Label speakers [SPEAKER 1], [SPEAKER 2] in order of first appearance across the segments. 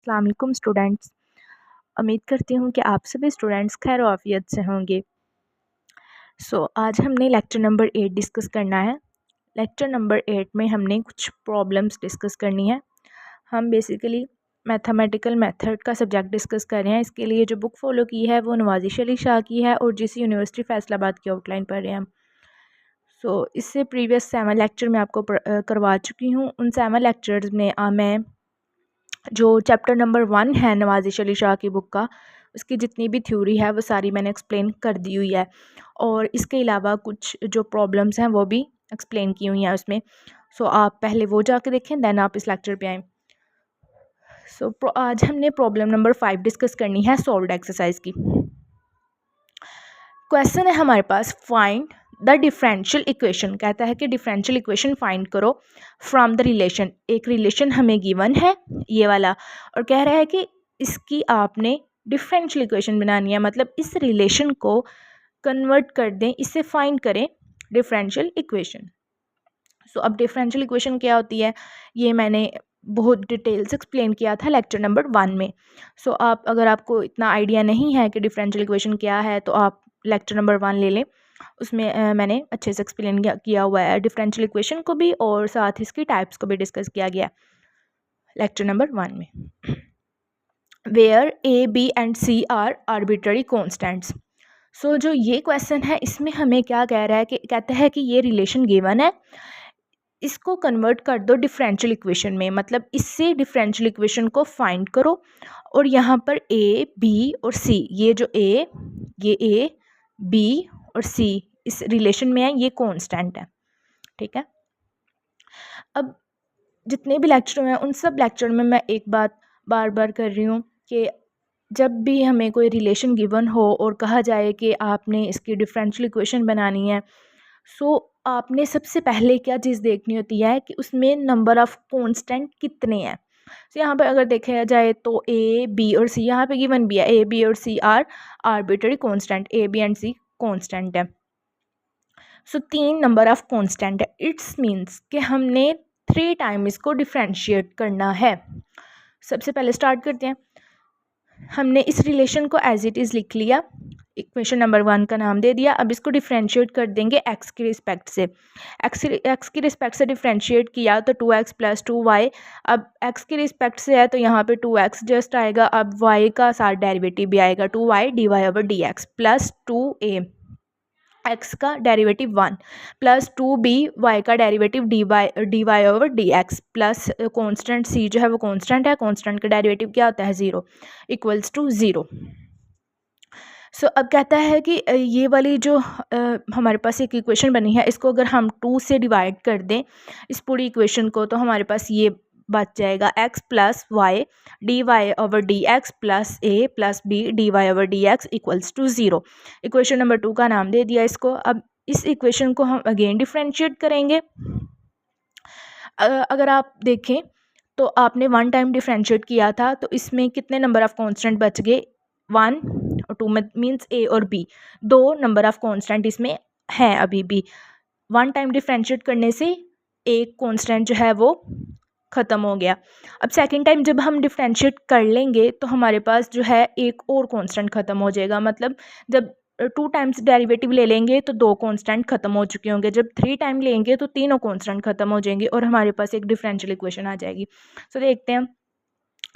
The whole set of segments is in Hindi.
[SPEAKER 1] अस्सलाम वालेकुम स्टूडेंट्स। उम्मीद करती हूँ कि आप सभी स्टूडेंट्स खैर आफियत से होंगे। आज हमने लेक्चर नंबर 8 डिस्कस करना है। लेक्चर नंबर 8 में हमने कुछ प्रॉब्लम्स डिस्कस करनी है। हम बेसिकली मैथमेटिकल मेथड का सब्जेक्ट डिस्कस कर रहे हैं। इसके लिए जो बुक फॉलो की है वो नवाजिश अली शाह की है और जिस यूनिवर्सिटी फैसलाबाद की आउटलाइन पढ़ रहे हैं हम। इससे प्रीवियस 7 लेक्चर मैं आपको करवा चुकी हूँ। उन 7 लेक्चर्स में मैं जो चैप्टर नंबर 1 है नवाजिश अली शाह की बुक का, उसकी जितनी भी थ्योरी है वो सारी मैंने एक्सप्लेन कर दी हुई है और इसके अलावा कुछ जो प्रॉब्लम्स हैं वो भी एक्सप्लेन की हुई हैं उसमें। आप पहले वो जाके देखें, देन आप इस लेक्चर पे आएँ। आज हमने प्रॉब्लम नंबर 5 डिस्कस करनी है सॉल्व्ड एक्सरसाइज की। क्वेश्चन है हमारे पास, फाइंड द डिफरेंशियल इक्वेशन। कहता है कि डिफरेंशियल इक्वेशन फाइंड करो फ्रॉम द रिलेशन। एक रिलेशन हमें गिवन है ये वाला और कह रहा है कि इसकी आपने डिफरेंशियल इक्वेशन बनानी है, मतलब इस रिलेशन को कन्वर्ट कर दें, इससे फाइंड करें डिफरेंशियल इक्वेशन। अब डिफरेंशियल इक्वेशन क्या होती है ये मैंने बहुत डिटेल से एक्सप्लेन किया था लेक्चर नंबर 1 में। आप अगर आपको इतना आइडिया नहीं है कि डिफरेंशियल इक्वेशन क्या है तो आप लेक्चर नंबर 1 ले लें। उसमें मैंने अच्छे से एक्सप्लेन किया हुआ है डिफरेंशियल इक्वेशन को भी और साथ ही इसकी टाइप्स को भी डिस्कस किया गया लेक्चर नंबर 1 में। Where A B and C are arbitrary constants. जो ये क्वेश्चन है इसमें हमें क्या कह रहा है कि कहते हैं कि ये रिलेशन गिवन है, इसको कन्वर्ट कर दो डिफरेंशियल इक्वेशन में, मतलब इससे डिफरेंशियल इक्वेशन को फाइंड करो और यहाँ पर ए बी और सी, ये जो ये ए बी और सी इस रिलेशन में है, ये कांस्टेंट है। ठीक है, अब जितने भी लेक्चर हैं उन सब लेक्चर में मैं एक बात बार बार कर रही हूँ कि जब भी हमें कोई रिलेशन गिवन हो और कहा जाए कि आपने इसकी डिफरेंशियल इक्वेशन बनानी है, आपने सबसे पहले क्या चीज़ देखनी होती है कि उसमें नंबर ऑफ़ कांस्टेंट कितने हैं। यहाँ पर अगर देखा जाए तो ए बी और सी यहाँ पे गिवन भी है, ए बी और C are arbitrary constant, A B and C constant है। 3 नंबर ऑफ़ कांस्टेंट है, इट्स मीन्स कि हमने 3 टाइम इसको डिफ्रेंशिएट करना है। सबसे पहले स्टार्ट करते हैं। हमने इस रिलेशन को एज इट इज़ लिख लिया, इक्वेशन नंबर 1 का नाम दे दिया। अब इसको डिफ्रेंशिएट कर देंगे एक्स की रिस्पेक्ट से। एक्स की रिस्पेक्ट से डिफ्रेंशिएट किया तो 2x + 2y। अब एक्स की रिस्पेक्ट से है तो यहाँ पे 2x जस्ट आएगा। अब y का साथ डेरिवेटिव भी आएगा, 2y dy/dx plus 2a x का डेरिवेटिव 1 प्लस 2b y का derivative dy/dx plus constant c जो है वो कांस्टेंट है, कांस्टेंट का डेरिवेटिव क्या होता है 0 = 0। अब कहता है कि ये वाली जो हमारे पास एक इक्वेशन बनी है, इसको अगर हम 2 से डिवाइड कर दें इस पूरी इक्वेशन को, तो हमारे पास ये बच जाएगा x + y dy/dx plus a plus b dy/dx = 0। Equation number 2 का नाम दे दिया इसको। अब इस इक्वेशन को हम अगेन डिफ्रेंशिएट करेंगे। अगर आप देखें तो आपने 1 टाइम डिफ्रेंशिएट किया था तो इसमें कितने नंबर ऑफ़ कांस्टेंट बच गए, 1 और 2 में मीन्स ए और बी, 2 नंबर ऑफ़ कांस्टेंट इसमें हैं अभी भी। 1 टाइम डिफ्रेंशिएट करने से एक कांस्टेंट जो है वो ख़त्म हो गया। अब सेकंड टाइम जब हम डिफ्रेंशिएट कर लेंगे तो हमारे पास जो है एक और कांस्टेंट ख़त्म हो जाएगा, मतलब जब 2 टाइम्स डेरिवेटिव ले लेंगे तो 2 कांस्टेंट ख़त्म हो चुके होंगे, जब 3 टाइम लेंगे तो तीनों कांस्टेंट ख़त्म हो जाएंगे और हमारे पास एक डिफरेंशियल इक्वेशन आ जाएगी। देखते हैं।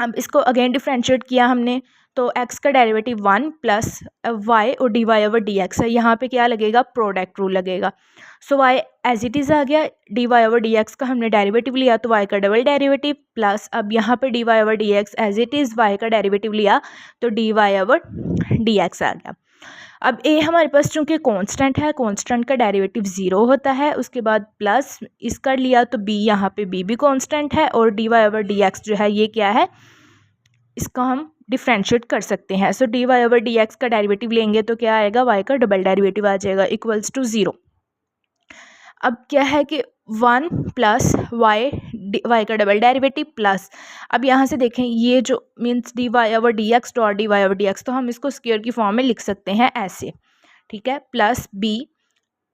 [SPEAKER 1] अब इसको अगेन डिफरेंशिएट किया हमने तो x का डेरिवेटिव 1 प्लस y और dy/dx है, यहाँ पे क्या लगेगा, प्रोडक्ट रूल लगेगा। y एज इट इज़ आ गया, dy/dx का हमने डेरिवेटिव लिया तो y का डबल डेरिवेटिव प्लस अब यहाँ पे dy/dx as it is y का डेरिवेटिव लिया तो dy/dx आ गया। अब a हमारे पास चूँकि कांस्टेंट है, कांस्टेंट का डेरिवेटिव 0 होता है, उसके बाद प्लस इसका लिया तो b, यहाँ पे b भी कांस्टेंट है और dy/dx जो है ये क्या है, इसका हम डिफ्रेंशिएट कर सकते हैं। dy/dx का डेरिवेटिव लेंगे तो क्या आएगा, y का डबल डेरिवेटिव आ जाएगा = 0। अब क्या है कि 1 प्लस y का डबल डेरिवेटिव प्लस अब यहाँ से देखें ये जो मीन्स dy/dx डॉट dy/dx, तो हम इसको स्क्वायर की फॉर्म में लिख सकते हैं ऐसे, ठीक है, प्लस b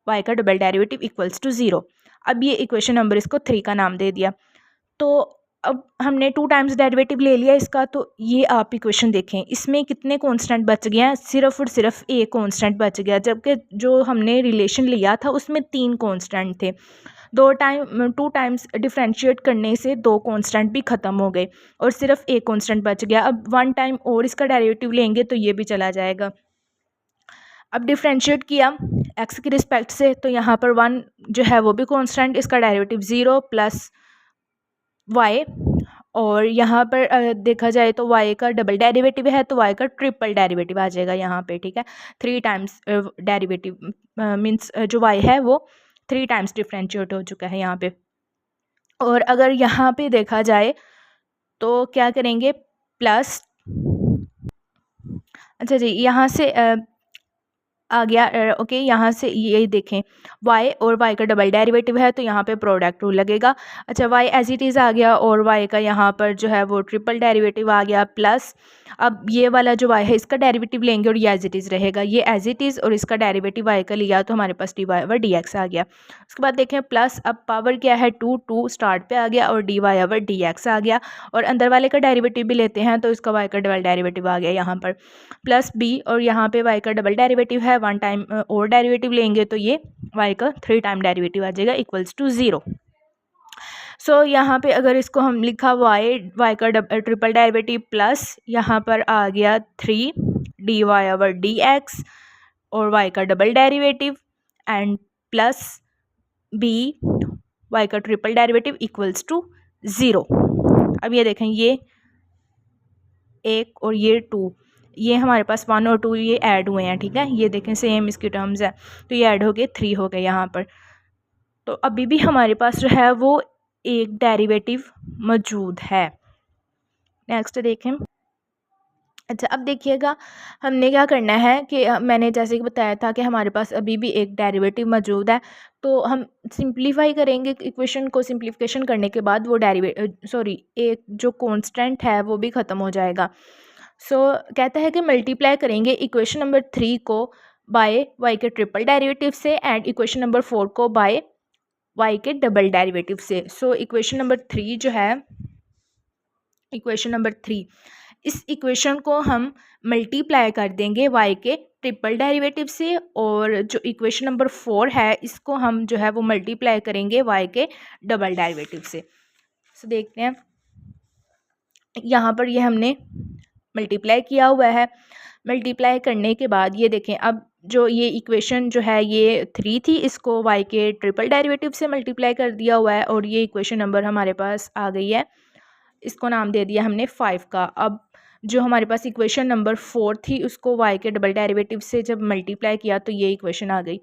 [SPEAKER 1] y का डबल डेरिवेटिव = 0। अब ये इक्वेशन नंबर इसको 3 का नाम दे दिया। तो अब हमने 2 टाइम्स डेरिवेटिव ले लिया इसका, तो ये आप इक्वेशन देखें, इसमें कितने कांस्टेंट बच गए हैं, सिर्फ और सिर्फ एक कांस्टेंट बच गया, जबकि जो हमने रिलेशन लिया था उसमें 3 कांस्टेंट थे। 2 टाइम्स डिफरेंशिएट करने से 2 कांस्टेंट भी ख़त्म हो गए और सिर्फ एक कांस्टेंट बच गया। अब 1 टाइम और इसका डेरिवेटिव लेंगे तो ये भी चला जाएगा। अब डिफरेंशिएट किया एक्स की रिस्पेक्ट से, तो यहाँ पर 1 जो है वो भी कांस्टेंट, इसका डेरिवेटिव 0 प्लस y, और यहाँ पर देखा जाए तो y का डबल डेरिवेटिव है तो y का ट्रिपल डेरिवेटिव आ जाएगा यहाँ पे, ठीक है। 3 टाइम्स डेरिवेटिव मीन्स जो y है वो 3 टाइम्स डिफ्रेंशिएट हो चुका है यहाँ पे। और अगर यहाँ पे देखा जाए तो क्या करेंगे, प्लस, अच्छा जी यहाँ से आ गया, ओके, यहाँ से ये देखें y और y का डबल डेरिवेटिव है तो यहाँ पे प्रोडक्ट रूल लगेगा। अच्छा, y एज इट इज़ आ गया और y का यहाँ पर जो है वो ट्रिपल डेरिवेटिव आ गया, प्लस अब ये वाला जो y है इसका डेरिवेटिव लेंगे और ये एज इट इज़ रहेगा, ये एज इट इज़ और इसका डेरिवेटिव y का लिया तो हमारे पास dy/dx आ गया। उसके बाद देखें प्लस, अब पावर क्या है 2 स्टार्ट पे आ गया और dy/dx आ गया, और अंदर वाले का डेरिवेटिव भी लेते हैं तो इसका y का डबल डेरिवेटिव आ गया यहाँ पर, प्लस b, और यहाँ पे y का डबल डेरिवेटिव है, 1 टाइम और डेरिवेटिव लेंगे तो ये y का 3 टाइम डेरिवेटिव आ जाएगा इक्वल्स टू 0। सो यहाँ पे अगर इसको हम लिखा y का ट्रिपल डेरिवेटिव प्लस यहाँ पर आ गया 3 dy/dx और y का double derivative and plus b y का ट्रिपल डेरिवेटिव इक्वल्स टू 0। अब ये देखें, ये 1 और ये 2, ये हमारे पास 1 और 2 ये ऐड हुए हैं, ठीक है, ये देखें सेम इसकी टर्म्स है तो ये ऐड हो गए 3 हो गए यहाँ पर। तो अभी भी हमारे पास जो है वो एक डेरिवेटिव मौजूद है। नेक्स्ट देखें। अच्छा, अब देखिएगा हमने क्या करना है कि मैंने जैसे कि बताया था कि हमारे पास अभी भी एक डेरिवेटिव मौजूद है, तो हम सिंप्लीफाई करेंगे इक्वेशन को। सिंप्लीफिकेशन करने के बाद वो एक जो कांस्टेंट है वो भी ख़त्म हो जाएगा। कहता है कि मल्टीप्लाई करेंगे इक्वेशन नंबर 3 को बाय y के ट्रिपल डेरिवेटिव से एंड इक्वेशन नंबर 4 को बाय y के डबल डेरिवेटिव से। इक्वेशन नंबर 3 जो है, इक्वेशन नंबर 3, इस इक्वेशन को हम मल्टीप्लाई कर देंगे y के ट्रिपल डेरिवेटिव से, और जो इक्वेशन नंबर 4 है इसको हम जो है वो मल्टीप्लाई करेंगे y के डबल डेरिवेटिव से। देखते हैं, यहाँ पर ये हमने मल्टीप्लाई किया हुआ है। मल्टीप्लाई करने के बाद ये देखें, अब जो ये इक्वेशन जो है ये 3 थी, इसको y के ट्रिपल डेरिवेटिव से मल्टीप्लाई कर दिया हुआ है और ये इक्वेशन नंबर हमारे पास आ गई है, इसको नाम दे दिया हमने 5 का। अब जो हमारे पास इक्वेशन नंबर 4 थी उसको y के डबल डेरिवेटिव से जब मल्टीप्लाई किया तो ये इक्वेशन आ गई,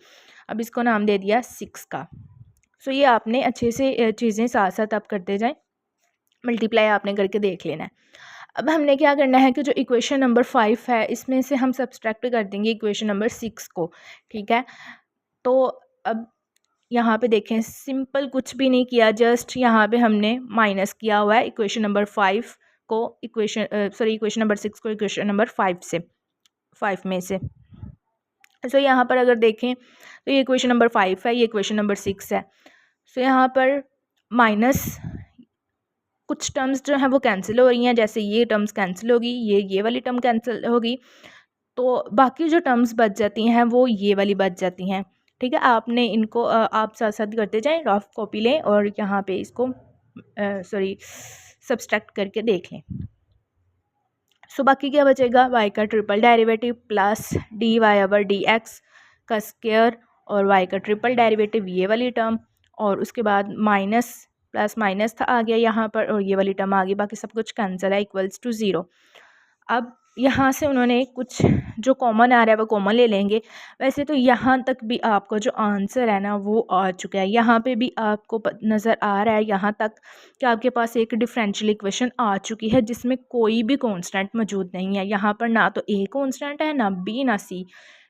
[SPEAKER 1] अब इसको नाम दे दिया 6 का। ये आपने अच्छे से चीज़ें साथ साथ आप करते जाएं, मल्टीप्लाई आपने करके देख लेना है। अब हमने क्या करना है कि जो इक्वेशन नंबर 5 है इसमें से हम सब्सट्रैक्ट कर देंगे इक्वेशन नंबर 6 को, ठीक है। तो अब यहाँ पे देखें, सिंपल कुछ भी नहीं किया, जस्ट यहाँ पे हमने माइनस किया हुआ है इक्वेशन नंबर 5 को इक्वेशन नंबर 6 को इक्वेशन नंबर 5 में से। यहाँ पर अगर देखें तो ये इक्वेशन नंबर 5 है, ये इक्वेशन नंबर 6 है। यहाँ पर माइनस कुछ टर्म्स जो हैं वो कैंसिल हो रही हैं, जैसे ये टर्म्स कैंसिल होगी, ये वाली टर्म कैंसिल होगी, तो बाकी जो टर्म्स बच जाती हैं वो ये वाली बच जाती हैं, ठीक है। आपने इनको आप साथ साथ करते जाएं, रफ कॉपी लें और यहाँ पे इसको सब्सट्रैक्ट करके देख लें। बाकी क्या बचेगा, y का ट्रिपल डेरिवेटिव प्लस dy/dx का स्क्वायर और y का ट्रिपल डेरिवेटिव ये वाली टर्म, और उसके बाद माइनस प्लस माइनस था आ गया यहाँ पर और ये वाली टर्म आ गई, बाकी सब कुछ कैंसिल है इक्वल्स टू 0। अब यहाँ से उन्होंने कुछ जो कॉमन आ रहा है वो कॉमन ले लेंगे। वैसे तो यहाँ तक भी आपका जो आंसर है ना वो आ चुका है, यहाँ पे भी आपको नज़र आ रहा है यहाँ तक कि आपके पास एक डिफरेंशियल इक्वेशन आ चुकी है जिसमें कोई भी कांस्टेंट मौजूद नहीं है। यहाँ पर ना तो ए कांस्टेंट है, ना बी, ना सी,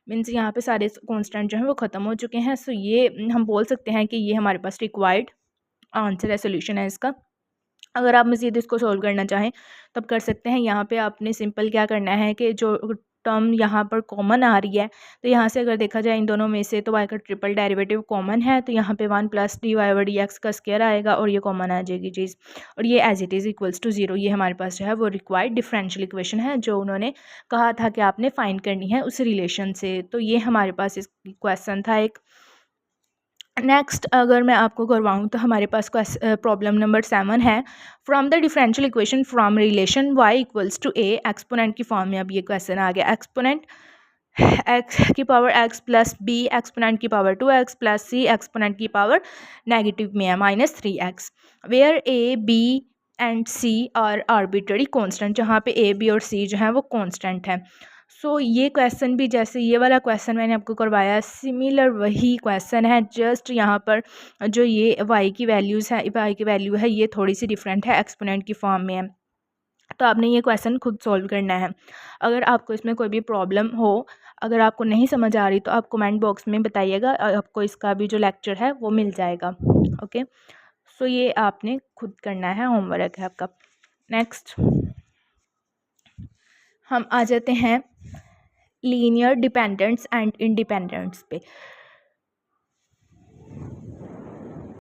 [SPEAKER 1] मीन्स यहाँ पे सारे कांस्टेंट जो हैं वो ख़त्म हो चुके हैं। ये हम बोल सकते हैं कि ये हमारे पास रिक्वायर्ड आंसर है, सोल्यूशन है इसका। अगर आप मज़ीद इसको सोल्व करना चाहें तब कर सकते हैं। यहाँ पे आपने सिंपल क्या करना है कि जो टर्म यहाँ पर कॉमन आ रही है, तो यहाँ से अगर देखा जाए इन दोनों में से, तो y का ट्रिपल डेरिवेटिव कॉमन है, तो यहाँ पे 1 + dy/dx का स्क्वायर आएगा और ये कॉमन आ जाएगी चीज़, और ये as it is equals to 0। ये हमारे पास जो है वो रिक्वायर्ड डिफरेंशियल इक्वेशन है जो उन्होंने कहा था कि आपने फाइंड करनी है उस रिलेशन से। तो ये हमारे पास इस क्वेश्चन था एक। नेक्स्ट अगर मैं आपको करवाऊँ तो हमारे पास प्रॉब्लम नंबर 7 है। From the differential equation from relation y equals to a, exponent की फॉर्म में अब ये क्वेश्चन आ गया। एक्सपोनेंट x की power x plus b exponent की power 2x plus c exponent की पावर नेगेटिव में है -3x, where a b and c are arbitrary constant, जहाँ पे a b और c जो है वो कांस्टेंट है। सो ये क्वेश्चन भी जैसे ये वाला क्वेश्चन मैंने आपको करवाया, सिमिलर वही क्वेश्चन है, जस्ट यहाँ पर जो ये y की वैल्यूज़ है, y की वैल्यू है ये थोड़ी सी डिफरेंट है, एक्सपोनेंट की फॉर्म में है। तो आपने ये क्वेश्चन खुद सॉल्व करना है। अगर आपको इसमें कोई भी प्रॉब्लम हो, अगर आपको नहीं समझ आ रही तो आप कमेंट बॉक्स में बताइएगा, आपको इसका भी जो लेक्चर है वो मिल जाएगा। ओके, सो ये आपने खुद करना है, होमवर्क है आपका। नेक्स्ट हम आ जाते हैं लीनियर डिपेंडेंट्स एंड इंडिपेंडेंट्स पे।